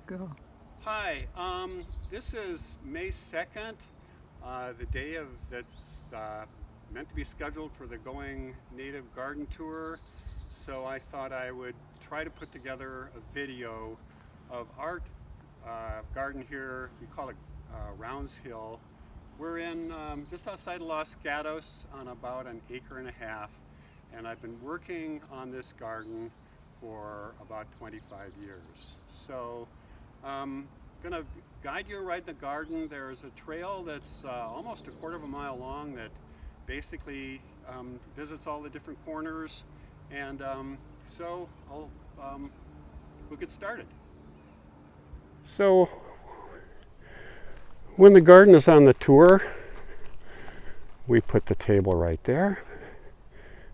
Go. Hi, this is May 2nd, the day that's meant to be scheduled for the Going Native Garden Tour. So I thought I would try to put together a video of our garden here. We call it Rounds Hill. We're in just outside of Los Gatos on about an acre and a half, and I've been working on this garden for about 25 years. So going to guide you right in the garden. There's a trail that's almost a quarter of a mile long that basically visits all the different corners, and so we'll get started. So when the garden is on the tour, we put the table right there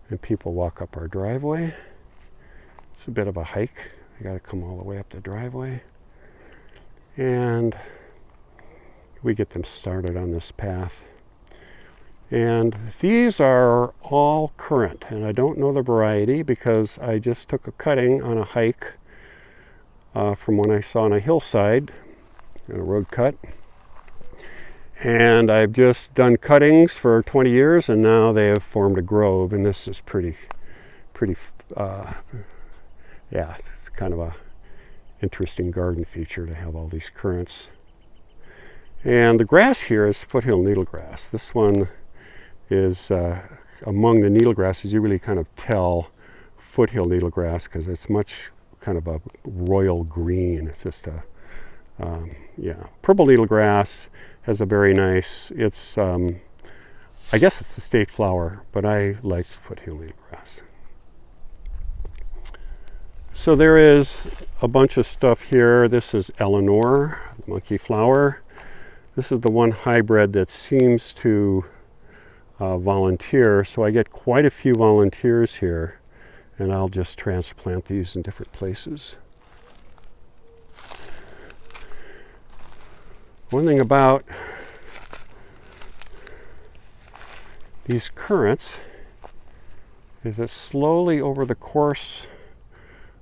and people walk up our driveway. It's a bit of a hike. I got to come all the way up the driveway. And we get them started on this path. And these are all currant, and I don't know the variety because I just took a cutting on a hike from one I saw on a hillside, in a road cut. And I've just done cuttings for 20 years, and now they have formed a grove, and this is pretty, yeah, it's kind of a interesting garden feature to have all these currants. And the grass here is foothill needlegrass. This one is among the needlegrasses. You really kind of tell foothill needlegrass because it's much kind of a royal green. It's just a purple needlegrass has a very nice, it's I guess it's the state flower, but I like foothill needlegrass. So there is a bunch of stuff here. This is Eleanor, monkey flower. This is the one hybrid that seems to volunteer. So I get quite a few volunteers here, and I'll just transplant these in different places. One thing about these currants is that slowly over the course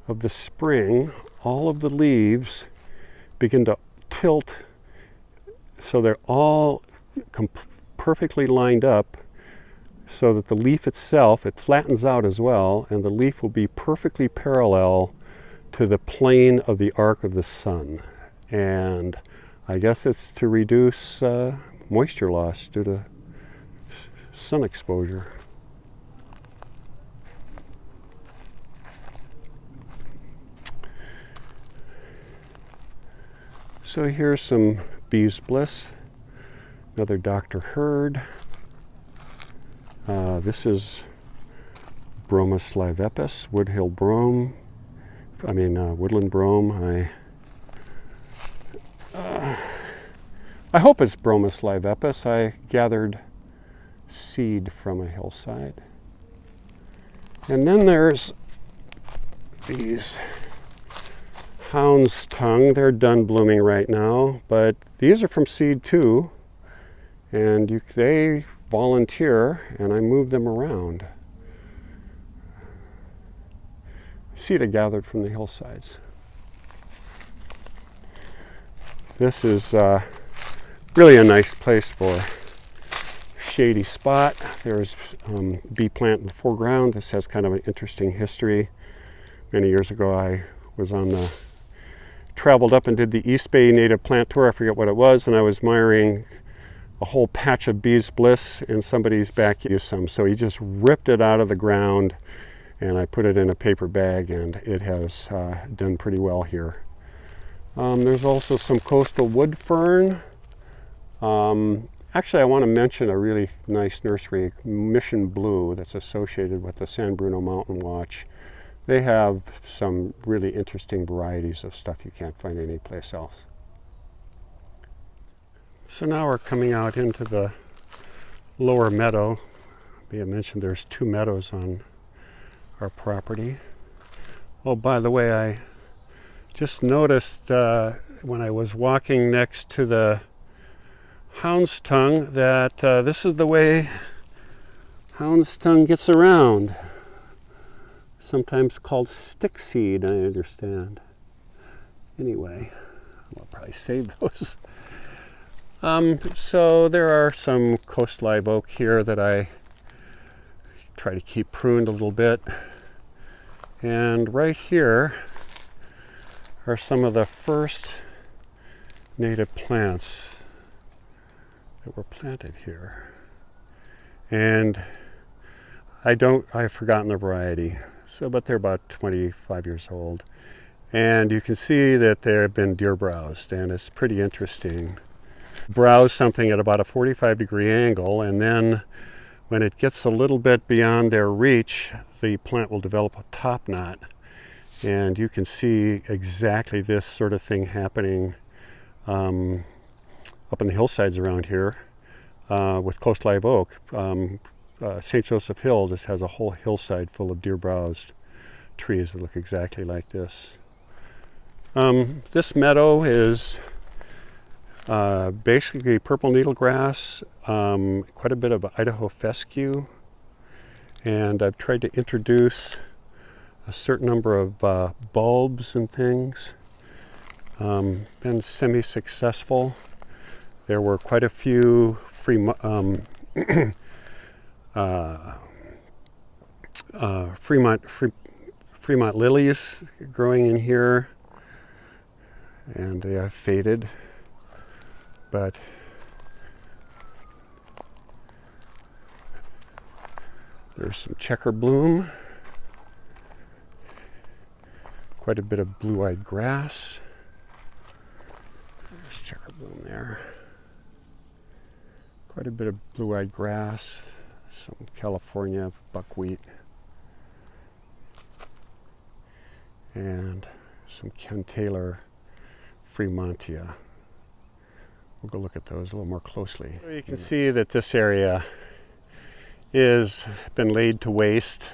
of the spring, all of the leaves begin to tilt so they're all perfectly lined up so that the leaf itself, it flattens out as well, and the leaf will be perfectly parallel to the plane of the arc of the sun. And I guess it's to reduce moisture loss due to sun exposure. So here's some bees bliss, another Dr. Hurd. This is Bromus livepis, woodland brome. I hope it's Bromus livepis. I gathered seed from a hillside. And then there's these hound's tongue. They're done blooming right now, but these are from seed too, and they volunteer, and I move them around. Seed I gathered from the hillsides. This is really a nice place for shady spot. There's bee plant in the foreground. This has kind of an interesting history. Many years ago I was traveled up and did the East Bay Native Plant Tour. I forget what it was, and I was admiring a whole patch of bees bliss in somebody's backyard. So he just ripped it out of the ground, and I put it in a paper bag, and it has done pretty well here. There's also some coastal wood fern. Actually, I want to mention a really nice nursery, Mission Blue, that's associated with the San Bruno Mountain Watch. They have some really interesting varieties of stuff you can't find anyplace else. So now we're coming out into the lower meadow. May have mentioned there's 2 meadows on our property. Oh, by the way, I just noticed when I was walking next to the hound's tongue that this is the way hound's tongue gets around. Sometimes called stick seed, I understand. Anyway, I'll probably save those. So there are some coast live oak here that I try to keep pruned a little bit. And right here are some of the first native plants that were planted here. And I've forgotten the variety, but they're about 25 years old. And you can see that they've been deer browsed, and it's pretty interesting. Browse something at about a 45-degree angle, and then when it gets a little bit beyond their reach, the plant will develop a top knot. And you can see exactly this sort of thing happening up on the hillsides around here with coast live oak. St. Joseph Hill just has a whole hillside full of deer browsed trees that look exactly like this. This meadow is basically purple needlegrass, quite a bit of Idaho fescue, and I've tried to introduce a certain number of bulbs and things. Been semi-successful. There were quite a few Fremont lilies growing in here, and they have faded, but there's some checker bloom, quite a bit of blue-eyed grass. There's checker bloom there. Quite a bit of blue-eyed grass, some California buckwheat, and some Ken Taylor Fremontia. We'll go look at those a little more closely. So you can see that this area is been laid to waste.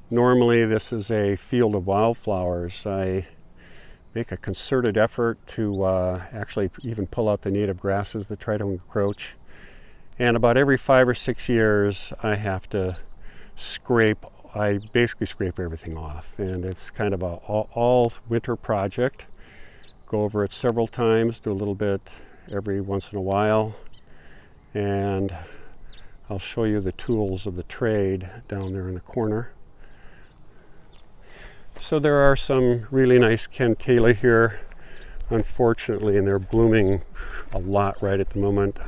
Normally this is a field of wildflowers. I make a concerted effort to actually even pull out the native grasses that try to encroach. And about every 5 or 6 years I have to I basically scrape everything off. And it's kind of a all winter project. Go over it several times, do a little bit every once in a while. And I'll show you the tools of the trade down there in the corner. So there are some really nice Ken Taylor here, unfortunately, and they're blooming a lot right at the moment.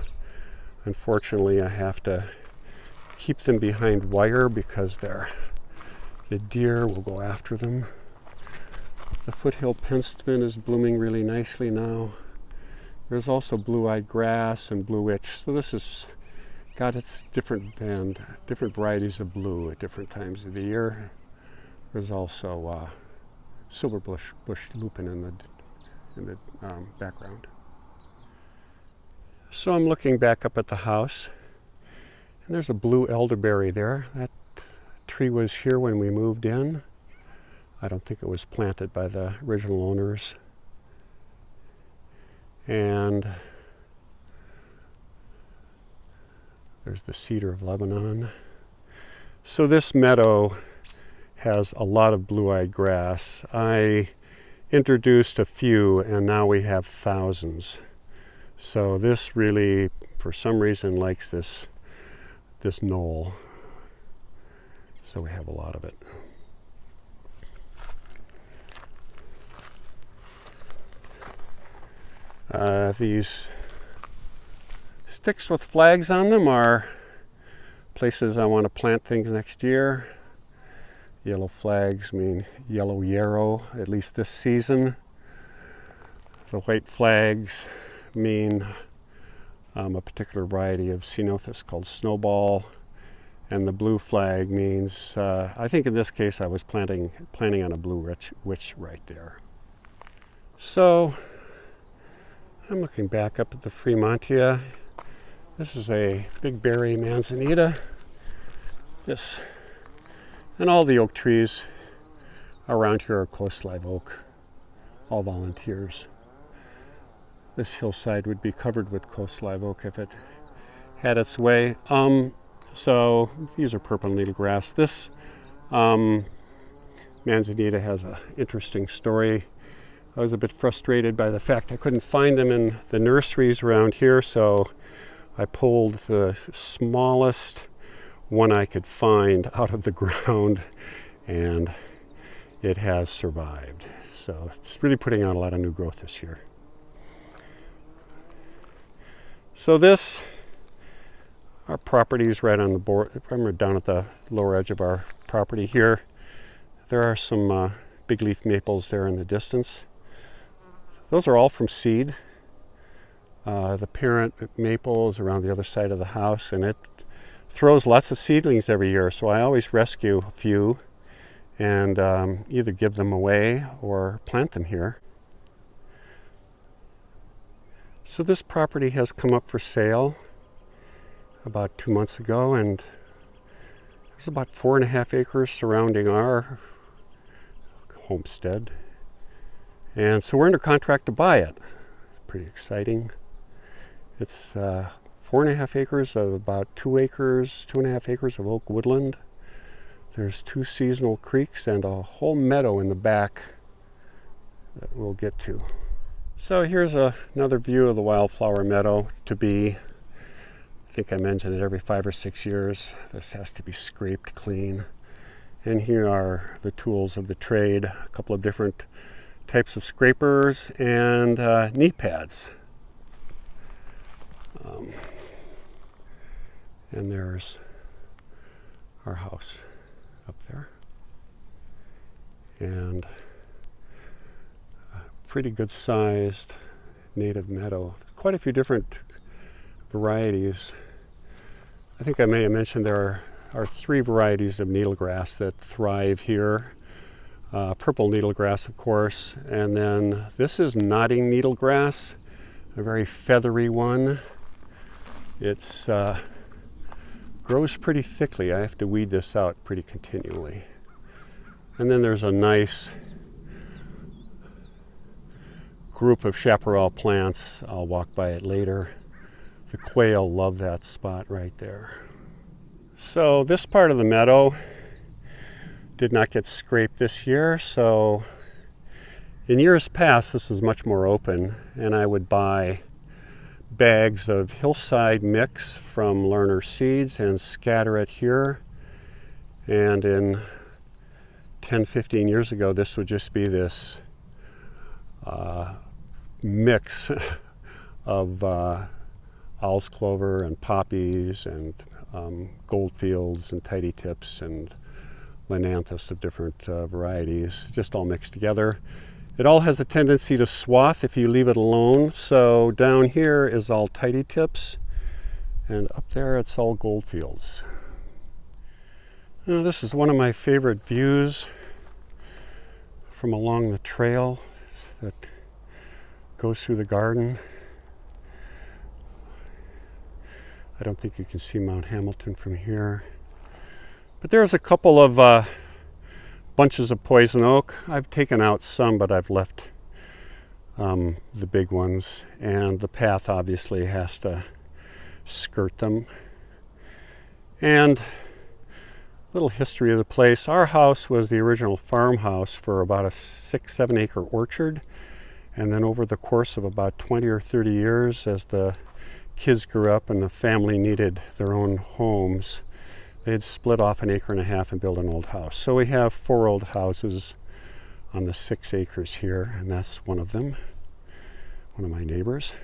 Unfortunately, I have to keep them behind wire because the deer will go after them. The foothill penstemon is blooming really nicely now. There's also blue-eyed grass and blue witch. So this has got its different varieties of blue at different times of the year. There's also silver bush lupin in the background. So I'm looking back up at the house, and there's a blue elderberry there. That tree was here when we moved in. I don't think it was planted by the original owners. And there's the cedar of Lebanon. So this meadow has a lot of blue-eyed grass. I introduced a few, and now we have thousands. So this really, for some reason, likes this knoll. So we have a lot of it. These sticks with flags on them are places I want to plant things next year. Yellow flags mean yellow yarrow, at least this season. The white flags mean a particular variety of ceanothus called snowball. And the blue flag means, I think in this case I was planning on a blue witch right there. So I'm looking back up at the Fremontia. This is a big berry manzanita. And all the oak trees around here are coast live oak, all volunteers. This hillside would be covered with coast live oak if it had its way. So these are purple needlegrass. This manzanita has an interesting story. I was a bit frustrated by the fact I couldn't find them in the nurseries around here, so I pulled the smallest one I could find out of the ground, and it has survived. So it's really putting out a lot of new growth this year. So our property is right on the border. We're down at the lower edge of our property here. There are some big leaf maples there in the distance. Those are all from seed. The parent maple is around the other side of the house, and it throws lots of seedlings every year, so I always rescue a few and either give them away or plant them here. So this property has come up for sale about 2 months ago, and there's about 4.5 acres surrounding our homestead. And so we're under contract to buy it. It's pretty exciting. It's 4.5 acres of about 2.5 acres of oak woodland. There's 2 seasonal creeks and a whole meadow in the back that we'll get to. So here's another view of the wildflower meadow. I think I mentioned that every 5 or 6 years this has to be scraped clean. And here are the tools of the trade, a couple of different types of scrapers and knee pads. And there's our house up there. And a pretty good sized native meadow. Quite a few different varieties. I think I may have mentioned there are 3 varieties of needlegrass that thrive here. Purple needlegrass, of course, and then this is nodding needlegrass, a very feathery one. It's grows pretty thickly. I have to weed this out pretty continually. And then there's a nice group of chaparral plants. I'll walk by it later. The quail love that spot right there. So this part of the meadow did not get scraped this year, so in years past this was much more open, and I would buy bags of hillside mix from Lerner Seeds and scatter it here. And in 10-15 years ago this would just be this mix of owl's clover and poppies and goldfields and tidy tips and Linanthus of different varieties, just all mixed together. It all has a tendency to swath if you leave it alone. So down here is all tidy tips, and up there it's all goldfields. Now, this is one of my favorite views from along the trail that goes through the garden. I don't think you can see Mount Hamilton from here. But there's a couple of bunches of poison oak. I've taken out some, but I've left the big ones. And the path obviously has to skirt them. And a little history of the place. Our house was the original farmhouse for about a 6-7 acre orchard. And then over the course of about 20 or 30 years, as the kids grew up and the family needed their own homes, they had split off 1.5 acres and built an old house. So we have 4 old houses on the 6 acres here, and that's one of them, one of my neighbors.